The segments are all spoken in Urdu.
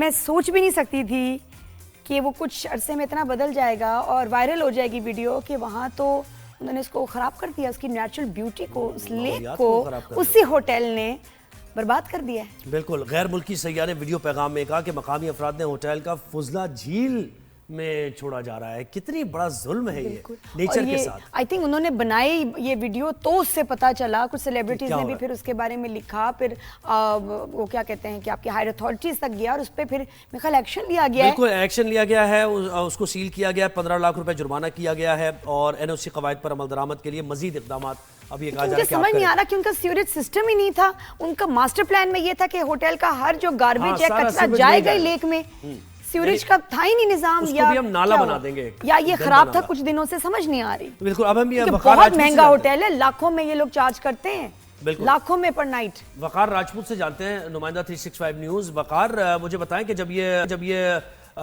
میں سوچ بھی نہیں سکتی تھی کہ وہ کچھ عرصے میں اتنا بدل جائے گا اور وائرل ہو جائے گی ویڈیو کہ وہاں تو انہوں نے اس کو خراب کر دیا, اس کی نیچرل بیوٹی کو, اس لیک کو اسی ہوٹل نے برباد کر دیا ہے. بالکل. غیر ملکی سیاح نے ویڈیو پیغام میں کہا کہ مقامی افراد نے ہوٹل کا فضلہ جھیل میں چھوڑا جا رہا ہے. کتنی بڑا ظلم ہے یہ نیچر کے ساتھ. آئی تھنک انہوں نے بنائی یہ ویڈیو تو اس سے پتا چلا, کچھ سیلیبریٹیز نے بھی پھر اس کے بارے میں لکھا, پھر وہ کیا کہتے ہیں کہ آپ کی ہائر اتھارٹیز تک گیا اور اس پہ پھر میرے خیال ایکشن لیا گیا ہے. بالکل ایکشن لیا گیا ہے, اس کو سیل کیا گیا ہے, 15 لاکھ روپے جرمانہ کیا گیا ہے اور NOC قواعد پر عمل درآمد کے لیے مزید اقدامات اب یہ کہا جا رہا ہے کہ سمجھ نہیں آ رہا کہ ان کا سیوریج سسٹم ہی نہیں تھا. ان کا ماسٹر پلان میں یہ تھا کہ ہوٹل کا ہر جو گاربیج ہے کچرا جائے گا لیک میں, سیوریج کا تھا ہی نہیں نظام. اس کو بھی ہم نالا بنا دیں گے یا یہ خراب تھا کچھ دنوں سے, سمجھ نہیں آ رہی. بالکل. اب ہم یہ بہت مہنگا ہوٹل ہے, لاکھوں میں یہ لوگ چارج کرتے ہیں, لاکھوں میں پر نائٹ. وقار راجپوت سے جانتے ہیں, نمائندہ 365 نیوز. وقار, مجھے بتائیں کہ جب یہ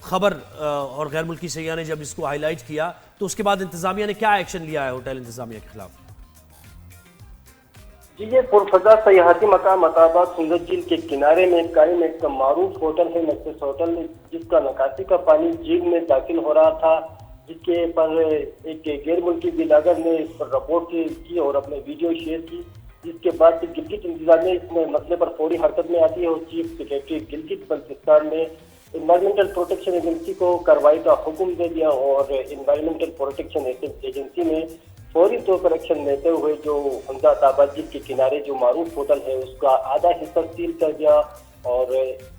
خبر اور غیر ملکی سیاح نے جب اس کو ہائی لائٹ کیا تو اس کے بعد انتظامیہ نے کیا ایکشن لیا ہے ہوٹل انتظامیہ کے خلاف؟ جی, یہ پرفضا سیاحتی مقام مطابات سندر جھیل کے کنارے میں قائم ایک معروف ہوٹل ہے, نکسس ہوٹل, جس کا نکاسی کا پانی جھیل میں داخل ہو رہا تھا, جس کے پر ایک غیر ملکی بلاگر نے اس پر رپورٹ کی اور اپنے ویڈیو شیئر کی, جس کے بعد گلگت انتظامیہ اس میں مسئلے پر فوری حرکت میں آتی ہے اور چیف سیکرٹری گلگت بلتستان نے انوائرمنٹل پروٹیکشن ایجنسی کو کارروائی کا حکم دے دیا اور انوائرمنٹل پروٹیکشن ایجنسی نے فوری طور پر ایکشن لیتے ہوئے جو حمزہ آباد جھیل کے کنارے جو معروف ہوٹل ہے اس کا آدھا حصہ سیل کر دیا اور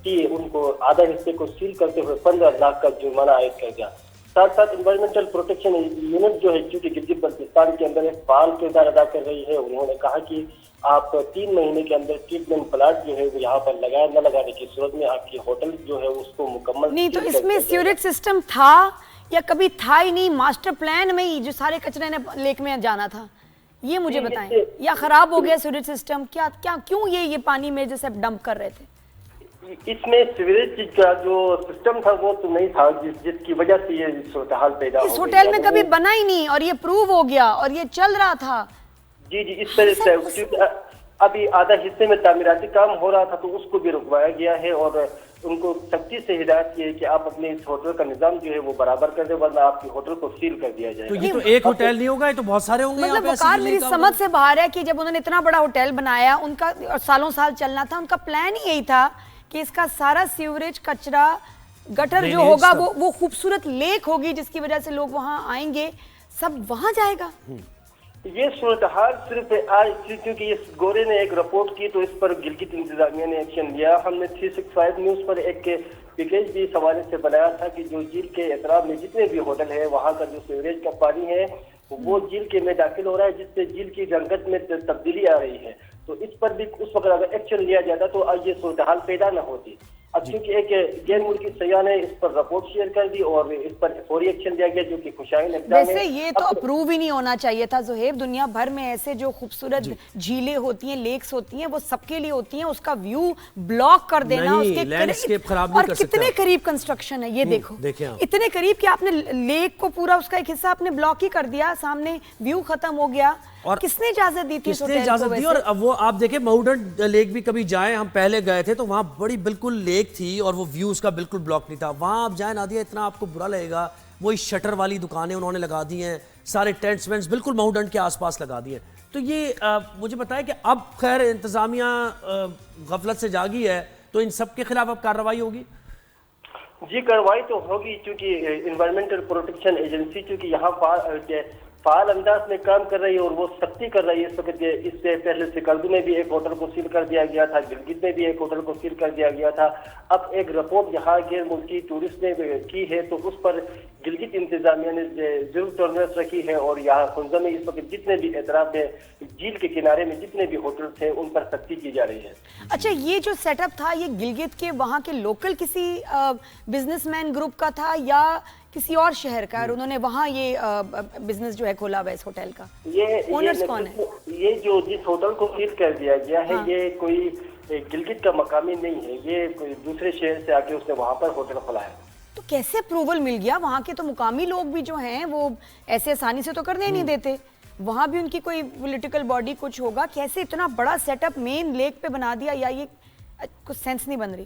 ان کو آدھا حصے کو سیل کرتے ہوئے 15 لاکھ کا جرمانہ عائد کر دیا. ساتھ ساتھ انوائرمنٹل پروٹیکشن یونٹ جو ہے چونکہ گلگت بلتستان کے اندر ایک فعال کردار ادا کر رہی ہے, انہوں نے کہا کہ آپ 3 مہینے کے اندر ٹریٹمنٹ پلانٹ جو ہے وہ یہاں پر لگائے, نہ لگانے کی صورت میں آپ کی ہوٹل جو ہے اس کو مکمل نہیں. تو اس میں سیوریج سسٹم تھا یا کبھی تھا ہی نہیں؟ ماسٹر پلان میں ہی جو سارے کچرے نے لیک میں جانا تھا, یہ مجھے بتائیں. یا خراب ہو گیا سیوریج سسٹم, کیوں یہ پانی میں جیسے ڈمپ کر رہے تھے؟ اس میں سیوریج کا جو سسٹم تھا وہ تو نہیں تھا, جس کی وجہ سے یہ صورتحال پیدا ہو گئی. اس ہوٹل میں کبھی بنا ہی نہیں اور یہ پروو ہو گیا اور یہ چل رہا تھا. جی, اس طرح سے ابھی آدھا حصے میں تعمیراتی کام ہو رہا تھا تو اس کو بھی رکوایا گیا ہے اور ان کو سختی سے ہدایت کی ہے کہ آپ اپنے اس ہوٹل کا نظام جو ہے وہ برابر کر دیں ورنہ آپ کی ہوٹل کو سیل کر دیا جائے گا. تو یہ تو ایک ہوٹل نہیں ہوگا, یہ تو بہت سارے ہوں گے. مطلب وقار میری سمجھ سے باہر ہے کہ جب انہوں نے اتنا بڑا ہوٹل بنایا, ان کا سالوں سال چلنا تھا, ان کا پلان ہی یہی تھا کہ اس کا سارا سیوریج کچرا گٹر جو ہوگا وہ خوبصورت لیک ہوگی جس کی وجہ سے لوگ وہاں آئیں گے, سب وہاں جائے گا. یہ صورتحال صرف آج کیونکہ اس گورے نے ایک رپورٹ کی تو اس پر گلگت انتظامیہ نے ایکشن لیا. ہم نے 365 نیوز پر ایک پیکیج بھی اس حوالے سے بنایا تھا کہ جو جھیل کے اطراف میں جتنے بھی ہوٹل ہیں وہاں کا جو سیوریج کا پانی ہے وہ جھیل کے میں داخل ہو رہا ہے, جس سے جھیل کی رنگت میں تبدیلی آ رہی ہے. تو اس پر بھی اس وقت اگر ایکشن لیا جاتا تو آج یہ صورتحال پیدا نہ ہوتی. اب چونکہ ایک غیر ملکی سیاح نے اس پر رپورٹ شیئر کر دی اور اس پر فوری ایکشن لیا گیا جو کہ خوشائن اقدام ہے. ویسے یہ تو اپروو ہی نہیں ہونا چاہیے تھا زہیب. دنیا بھر میں ایسے جو خوبصورت جھیلیں ہوتی ہیں, لیکس ہوتی ہیں, وہ سب کے لیے ہوتی ہیں. اس کا ویو بلاک کر دینا, اس کے لینڈسکیپ خراب نہیں کر سکتا. اور کتنے قریب کنسٹرکشن ہے, یہ دیکھو اتنے قریب کہ آپ نے لیک کو پورا اس کا ایک حصہ آپ نے بلاک ہی کر دیا, سامنے ویو ختم ہو گیا. اور کس نے اجازت دی تھی؟ کس نے اجازت دی؟ اور وہ آپ دیکھیں مہوڈن لیک بھی کبھی جائیں, ہم پہلے گئے تھے تو وہاں بڑی بالکل لیک تھی اور وہ ویو اس کا بالکل بلاک نہیں تھا. وہاں آپ جائیں نادیہ, اتنا آپ کو برا لگے گا. وہی شٹر والی دکانیں انہوں نے لگا دی ہیں, سارے ٹینٹس وینٹس بالکل مہوڈن کے آس پاس لگا دیے. تو یہ مجھے بتائیں کہ اب خیر انتظامیہ غفلت سے جاگی ہے تو ان سب کے خلاف اب کارروائی ہوگی؟ جی, کارروائی تو ہوگی چونکہ انوائرمنٹل پروٹیکشن ایجنسی چونکہ یہاں فعال انداز میں کام کر رہی ہے اور وہ سختی کر رہی ہے. اس وقت اس سے پہلے سکردو میں بھی ایک ہوٹل کو سیل کر دیا گیا تھا, گلگت میں بھی ایک ہوٹل کو سیل کر دیا گیا تھا. اب ایک رپورٹ یہاں غیر ملکی ٹورسٹ نے کی ہے تو اس پر گلگت انتظامیہ نے ضرور ٹالرنس رکھی ہے اور یہاں خنزہ میں اس وقت جتنے بھی اطراف ہے جھیل کے کنارے میں جتنے بھی ہوٹلس ہیں ان پر سختی کی جا رہی ہے. اچھا, یہ جو سیٹ اپ تھا یہ گلگت کے وہاں کے لوکل کسی بزنس مین گروپ کا تھا یا کسی اور شہر کا, اور انہوں نے وہاں یہ بزنس جو ہے کھولا ہوا اس ہوٹل کا؟ اونرز کون ہے؟ یہ جو جس ہوٹل کو سیل کر دیا گیا ہے یہ کوئی گلگت کا مقامی نہیں ہے, یہ کوئی دوسرے شہر سے آ کے اس نے وہاں پر ہوٹل کھولا ہے. تو کیسے اپروول مل گیا؟ وہاں کے تو مقامی لوگ بھی جو ہیں وہ ایسے آسانی سے تو کرنے نہیں دیتے, وہاں بھی ان کی کوئی پولیٹیکل باڈی کچھ ہوگا. کیسے اتنا بڑا سیٹ اپ مین لیک پہ بنا دیا؟ یا یہ کچھ سینس نہیں بن رہی,